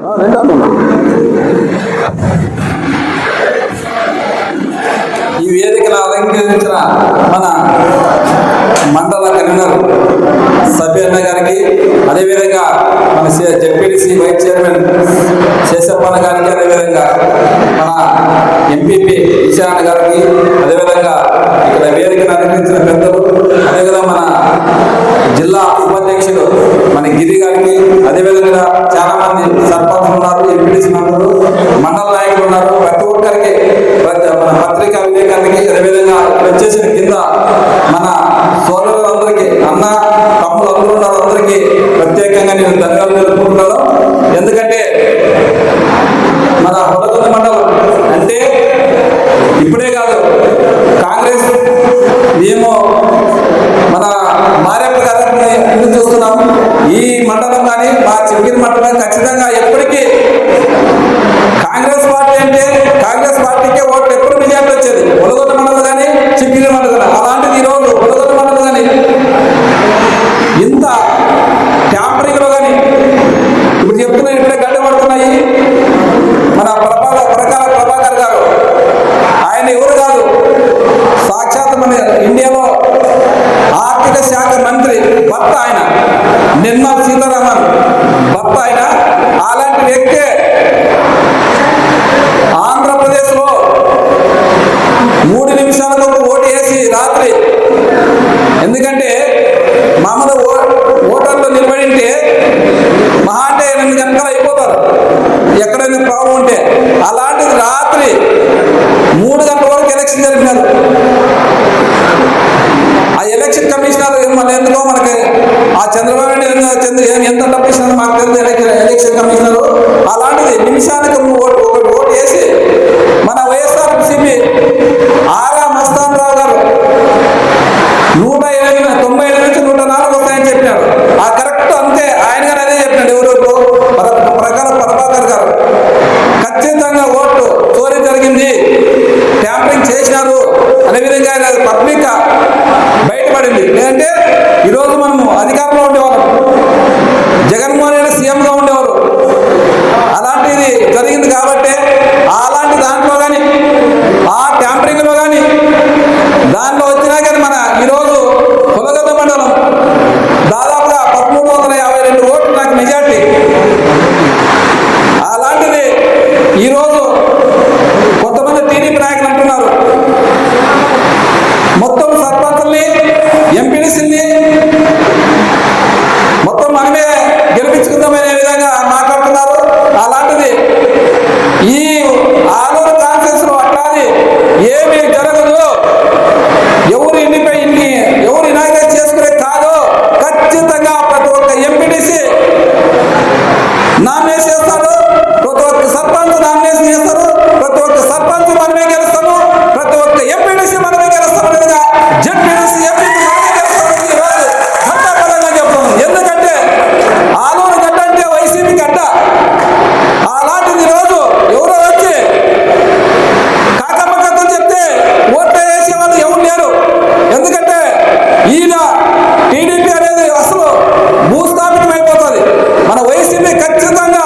ఈ వేదికను అలంకరించిన మన మండల కన్వీనర్ సభ్యన్న గారికి, అదేవిధంగా మన జెడ్పీటీసీ వైస్ చైర్మన్ శేషప్పన్న గారికి, అదేవిధంగా మన ఎంపీపీ ఈశాన్న గారికి, అదేవిధంగా ఇక్కడ వేదికను అలంకరించిన పెద్దలు, అదేవిధంగా మన జిల్లా ఉపాధ్యక్షుడు మన గిరి గారికి, అదేవిధంగా చాలా మంది సర్పంచులు ఉన్నారు, ఎంపీటీసీ మెంబర్లు, మండల నాయకులు ఉన్నారు. ప్రతి ఒక్కరికి మన పత్రికా విలేకరులకి, అదేవిధంగా వచ్చేసిన కింద మన సోదరులందరికీ, అన్న తమ్ముడు అందరూ ఉన్నారు, అందరికీ ప్రత్యేకంగా నేను ధన్యవాదాలు తెలుపుకుంటున్నాను. ఎందుకంటే మన హొలగొంద మండలం అంటే ఇప్పుడే కాదు, కాంగ్రెస్ మేము మన మారేప గారిని ఎందుకు చూస్తున్నాం. ఈ మండలం కానీ మా చివరి మండలం ఖచ్చితంగా ఎప్పటికీ కాంగ్రెస్ పార్టీ అంటే కాంగ్రెస్ పార్టీకే ఓట్లు ఎప్పుడు మెజార్టీ వచ్చేది. హొలగొంద మండలం కానీ చివరి మండలం, అలాంటిది ఈరోజు హొలగొంద మండలం కానీ ఇంత ట్యాంపరింగ్లో కానీ ఇప్పుడు చెప్తున్నాయి, ఇప్పుడే గడ్డ పడుతున్నాయి. మన ప్రకాల ప్రభాకర్ గారు, ఆయన ఎవరు కాదు, సాక్షాత్ మన ఇండియాలో ఆర్థిక శాఖ మంత్రి భర్త ఆయన, నిర్మలా సీతారామన్ భర్త ఆయన. అలాంటి వ్యక్తే ఆంధ్రప్రదేశ్లో 3 నిమిషాలకు ఓటు వేసి రాత్రి, ఎందుకంటే మామూలు ఓటర్లు నిలబడింటే మహా అంటే 8 గంటలు అయిపోతారు ఎక్కడైనా ప్రాబ్లం ఉంటే. అలాంటిది రాత్రి 3 గంటల వరకు ఎలక్షన్ జరిపినారు. ఆ ఎలక్షన్ కమిషనర్ మన ఎందుకో మనకి ఆ చంద్రబాబు ఎంత డబ్బు ఇచ్చినారో మాకు తెలియదు. ఎలక్షన్ కమిషనర్ అలాంటిది నిమిషానికి ఓటు వేసి మన వైఎస్ఆర్సీపీ ఆరా మస్తాన్ రావు గారు 198 నుంచి 104 వస్తాయని చెప్పినారు. ఆ కరెక్ట్ అంతే, ఆయన గారు అదే చెప్పినాడు. ఎవరు ప్రకాల ప్రభాకర్ గారు ఖచ్చితంగా ఓట్లు చోరీ జరిగింది, ట్యాంపరింగ్ చేసినారు అనే విధంగా పబ్లిక్ బయటపడింది. లేదంటే ఈరోజు మనము అధికారంలో ఉండేవాళ్ళం, జగన్మోహన్ రెడ్డి సీఎంగా ఉండేవారు. అలాంటిది జరిగింది కాబట్టి అలాంటి దాంట్లో కానీ ఆ ట్యాంపరింగ్లో కానీ దాంట్లో వచ్చినా కానీ మన ఈరోజు హొలగొంద మండలం దాదాపుగా 1352 ఓట్లు నాకు మెజార్టీ. అలాంటిది ఈరోజు కొంతమంది టీడీపీ నాయకులు అంటున్నారు మొత్తం సర్పంచుల్ని ఎంపీడీసీని మొత్తం మనమే గెలిపించుకుందామనే విధంగా మాట్లాడుతున్నారు. అలాంటిది ఈ ఆలూరు కాన్ఫరెన్స్ లో అట్లాది ఏమీ జరగదు. ఎవరు ఇనాగ్రేట్ చేసుకునే కాదు. ఖచ్చితంగా ప్రతి ఒక్క ఎంపీడీసీ నామినేషన్ చేస్తారు, ప్రతి ఒక్క సర్పంచ్ నామినేషన్ చేస్తారు, ప్రతి ఒక్క సర్పంచ్ మనమే గెలుస్తాము, ప్రతి ఒక్క ఎంపీడీసీ మనమే గెలుస్తాము అనేది జెడ్పీడీసీ ఎంపీడీ గెలుస్తామని ఈరోజు ఘంటాపరంగా చెప్తున్నాం. ఎందుకంటే ఆలూరు గడ్డ అంటే వైసీపీ గడ్డ. అలాంటిది ఈరోజు ఎవరో వచ్చి కాకమ్మకతో చెప్తే ఓట్లు వేసే వాళ్ళు ఎవరు లేరు. ఎందుకంటే ఈయన టీడీపీ అనేది అసలు భూస్థాపితం అయిపోతుంది. మన వైసీపీ ఖచ్చితంగా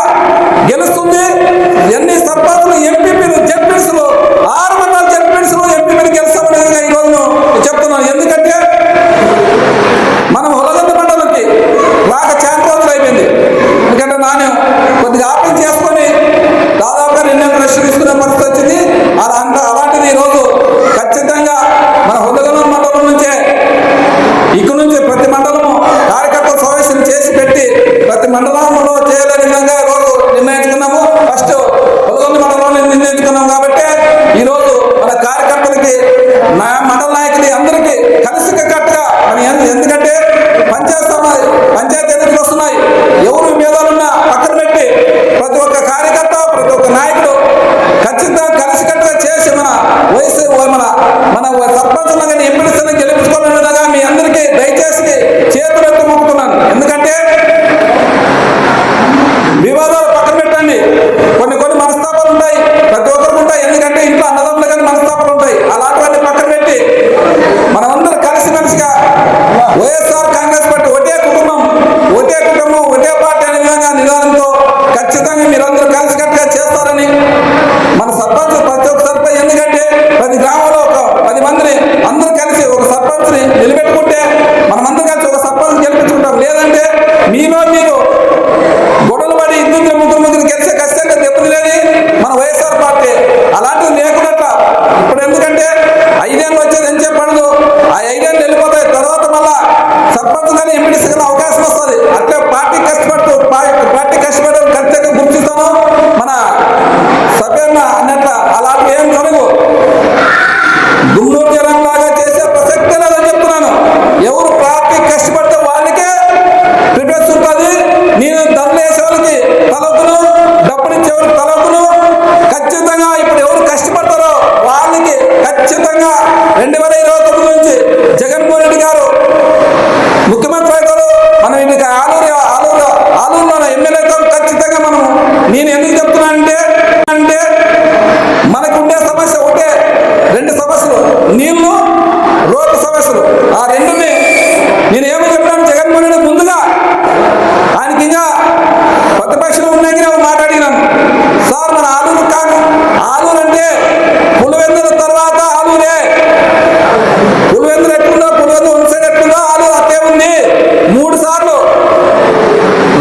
డబ్బులు ఇచ్చేవారు తలకును ఖచ్చితంగా ఇప్పుడు ఎవరు కష్టపడతారో వాళ్ళకి ఖచ్చితంగా 2029 నుంచి జగన్మోహన్ రెడ్డి గారు ముఖ్యమంత్రి అవుతారు. మనం ఇది ఆలూరులో ఎమ్మెల్యే అవుతాం ఖచ్చితంగా. నేను ఎందుకు చెప్తున్నానంటే మనకు ఉండే సమస్య ఒకటే, 2 సమస్యలు, నీళ్లు, రోడ్డు సమస్యలు. ఆ రెండుని నేను ఏమో చెప్పాను, జగన్మోహన్ రెడ్డి ముందుగా ఆయనకి ఇంకా ప్రతిపక్షంలో ఉన్నాయని మాట్లాడినాను. సార్ మన ఆలూరు కాదు, ఆలూరు అంటే పులివెందుల తర్వాత ఆలూరే. పులివెందులు ఎట్లుందో, పులివెందులు వన్ సైడ్ ఎట్లుందో ఆలూరు అట్టే ఉంది. 3 సార్లు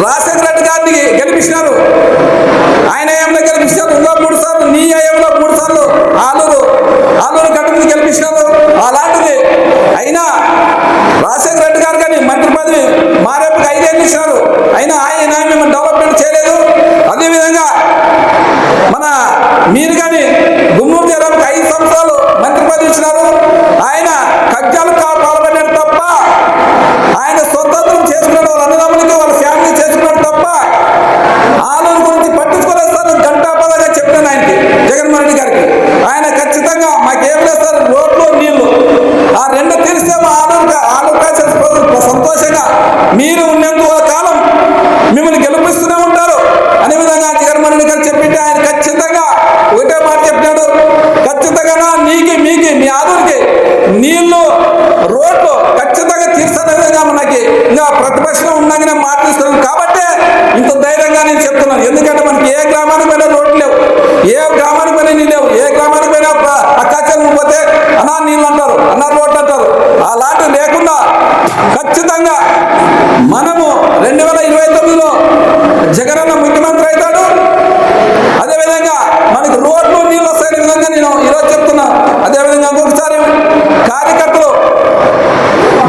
రాజశేఖర రెడ్డి గారిని గెలిపించినారు, ఆయన ఏమన్నా గెలిపించినారు. ఇంకో 3 సార్లు నీ ఏమో 3 సార్లు ఆలూరు గడ్డ మీద గెలిపించినారు. అలాంటిది అయినా రాజశేఖర రెడ్డి గారు కానీ మంత్రి పదవి మారేపుకి 5 ఏళ్ళు ఇచ్చినారు, అయినా ఆయన మేము డెవలప్మెంట్ చేయలేదు. అదేవిధంగా మీరు కానీ గుమ్మూరు జిల్లాకు 5 సంవత్సరాలు మంత్రి పదవి ఇచ్చినారు, ఆయన కబ్జాలు పాల్పడ్డాడు తప్ప, ఆయన స్వతంత్రం చేసుకున్నాడు, వాళ్ళ అన్నదమ్ములకి వాళ్ళ ఫ్యామిలీ చేసుకున్నాడు తప్ప ఆలూరు గురించి పట్టించుకోలేదు సార్. గంటాపదగా చెప్పాను ఆయనకి, జగన్మోహన్ రెడ్డి గారికి. ఆయన ఖచ్చితంగా మాకేం లేదు సార్, రోడ్లు నీళ్లు ఆ 2 తెలిస్తే మా ఆలూరు సంతోషంగా మీరు ఉన్నంత కాలం మిమ్మల్ని గెలిపిస్తూనే ఉంటారు అనే విధంగా జగన్మోహన్ రెడ్డి గారు చెప్పింటే ఆయన ఖచ్చితంగా ఒకటే మాట చెప్పినాడు, ఖచ్చితంగా నీకు మీకు మీ ఆలూరుకి నీళ్లు రోడ్లు ఖచ్చితంగా తీర్చనే విధంగా మనకి ఇంకా ప్రతిపక్షంలో ఉన్నాగానే మాట తీసుకున్నాను. కాబట్టి ఇంత ధైర్యంగా నేను చెప్తున్నాను. ఎందుకంటే మనకి ఏ గ్రామానికి పోయినా రోడ్లు లేవు, ఏ గ్రామానికి పోయినా నీళ్ళు లేవు, ఏ గ్రామానికి పోయినా అక్కాచెల్లు పోతే అన్నా నీళ్ళు అంటారు, అన్నా రోడ్లు అంటారు. అలాంటివి లేకుండా ఖచ్చితంగా మనము 2029లో జగనన్న ముఖ్యమంత్రి అవుతాడు. అదేవిధంగా మనకి రోడ్లు నీళ్ళు వస్తాయనే విధంగా నేను ఈరోజు చెప్తున్నా. అదేవిధంగా ఇంకొకసారి కార్యకర్తలు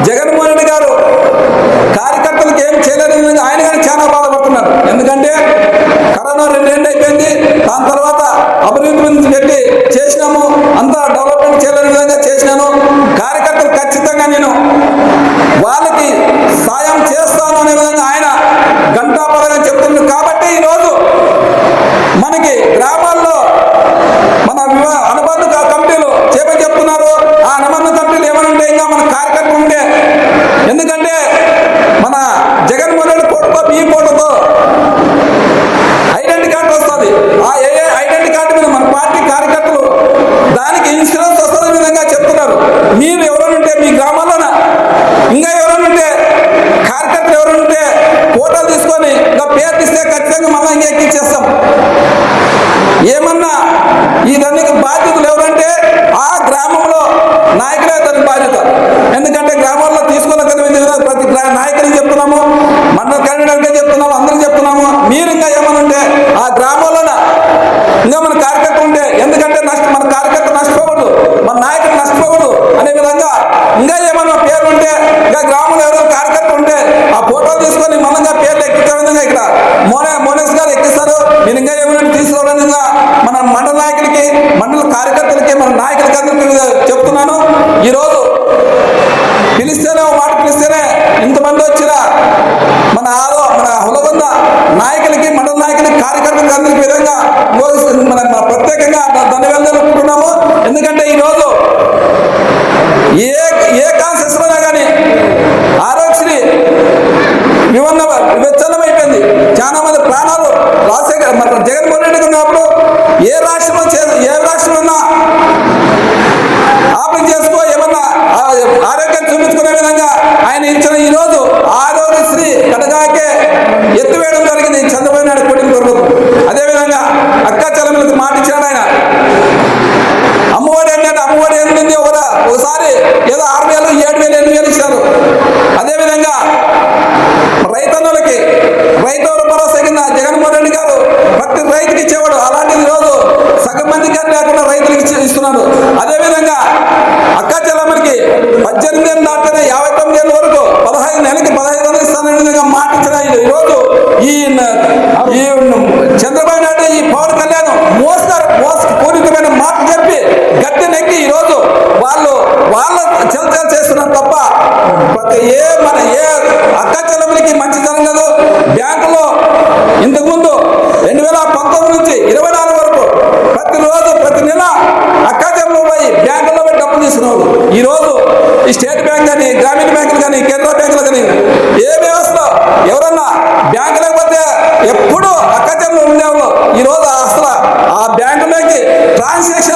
జగన్మోహన్ రెడ్డి గారు కార్యకర్తలకు ఏం చేయలేని విధంగా ఆయన కానీ చాలా బాధపడుతున్నారు. ఎందుకంటే కరోనా 2 ఏళ్ళు అయిపోయింది, దాని తర్వాత అభివృద్ధి గురించి పెట్టి చేసినాము, అంతా డెవలప్మెంట్ చేయలేని విధంగా చేసినాను. కార్యకర్తలు ఖచ్చితంగా నేను వాళ్ళకి సాయం చేస్తాను అనే విధంగా ఆయన గంటాపరంగా చెప్తున్నారు. కాబట్టి ఈరోజు మనకి గ్రామాల్లో మన అనుబంధ కమిటీలు చేయమని చెప్తున్నారు. ఆ అనుబంధ కమిటీలు ఏమైనా ఉంటే ఇంకా మన కార్యకర్తలు ఉంటే, ఎందుకంటే మన జగన్మోహన్ రెడ్డి ఫోటోతో మీ ఫోటోతో ఐడెంటిటీ కార్డు వస్తుంది. ఆ ఐడెంటిటీ కార్డు మీద మన పార్టీ కార్యకర్తలు దానికి ఇన్సూరెన్స్ వస్తున్న విధంగా చెప్తున్నారు. మీరు ఎవరైనా ఉంటే మీ గ్రామాల్లోన ఇంకా ఎవరైనా ఉంటే కార్యకర్తలు ఎవరైనా ఉంటే ఫోటోలు తీసుకొని ఇంకా పేరు ఇస్తే ఖచ్చితంగా మళ్ళీ ఇంకా ఎక్కిచ్చేస్తాం. ఏమన్నా ఇదన్నీ బాధ్యతలు ఎవరంటే ఆ గ్రామంలో నాయకులే దానికి బాధ్యత. ఎందుకంటే గ్రామాల్లో తీసుకోలేక ప్రతి నాయకుడికి చెప్తున్నాము, మండల కన్వీనర్కే చెప్తున్నాము, అందరికి చెప్తున్నాము. మీరు ఇంకా ఏమన్నా ఉంటే ఆ గ్రామంలోన ఇంకా మన కార్యకర్త ఉంటే, ఎందుకంటే మన కార్యకర్త నష్టపోకూడదు, మన నాయకుడు నష్టపోకూడదు అనే విధంగా ఇంకా ఏమన్నా పేరు ఉంటే, ఇంకా గ్రామంలో ఎవరో కార్యకర్త ఉంటే ఆ ఫోటో తీసుకొని మనంగా పేర్లు ఎక్కించే విధంగా ఇక్కడ మోనేష్ గారు ఎక్కిస్తారు. మీరు ఇంకా ఏమైనా తీసుకోవాలని మన మండల నాయకులకి, మండల కార్యకర్తలకి, మన నాయకులకి అందరికీ చెప్తున్నాను. ఈరోజు పిలిస్తేనే మాట పిలిస్తేనే ఇంతమంది వచ్చిన మన హులగొంద నాయకులకి, మండల నాయకులకి, కార్యకర్తలకి అందరికీ విధంగా మన ప్రత్యేకంగా ధన్యవాదాలు తెలుపుకుంటున్నాము. ఎందుకంటే ఈరోజు ఏ కాన్సెస్లోనా కానీ ఆరోగ్యశ్రీ విచ్ఛిన్నమైపోయింది. చాలా మంది ప్రాణాలు మన జగన్మోహన్ రెడ్డి ఉన్నప్పుడు ఏ రాష్ట్రంలో ఉన్నా ఆపరేషన్ చేసుకో ఏమన్నా ఆరోగ్యం చూపించుకునే విధంగా ఆయన ఇచ్చిన ఈరోజు ఆరోగ్యశ్రీ కడగాకే ఎత్తివేయడం జరిగింది చంద్రబాబు నాయుడు కూటమి ప్రభుత్వం. అదేవిధంగా అక్కాచెల్లెమ్మలకు మాట ఇచ్చాడు ఆయన. అమ్మఒడి అన్నాడు, అమ్మఒడి ఏంటి ఒకసారి ఏదో 6,000, 7,000, 8,000 ఇచ్చారు. అదేవిధంగా రైతన్నులకి రైతు భరోసా కింద జగన్మోహన్ రెడ్డి గారు ప్రతి రైతుకి ఇచ్చేవాడు. అలాంటిది ఈరోజు సగం మంది కానీ లేకుండా రైతులకు ఇస్తున్నారు. అదేవిధంగా అక్కాచెల్లెమ్మలకి 18 ఏళ్ళు దాటితే 59 ఏళ్ళ వరకు 15 నెలలకి 15,000 ఇస్తాననే విధంగా మాట ఇచ్చిన ఈరోజు ఈ చంద్రబాబు నాయుడు, ఈ పవన్ కళ్యాణ్ పూరితమైన మాట చెప్పి గట్టి నెక్కి ఈరోజు వాళ్ళ చలచలు చేస్తున్నారు తప్ప మన అక్కాచెల్లెమ్మలకి మంచి జరగలేదు. బ్యాంకులో ఇంతకుముందు 2019 బ్యాంకులోకి ట్రాన్సాక్షన్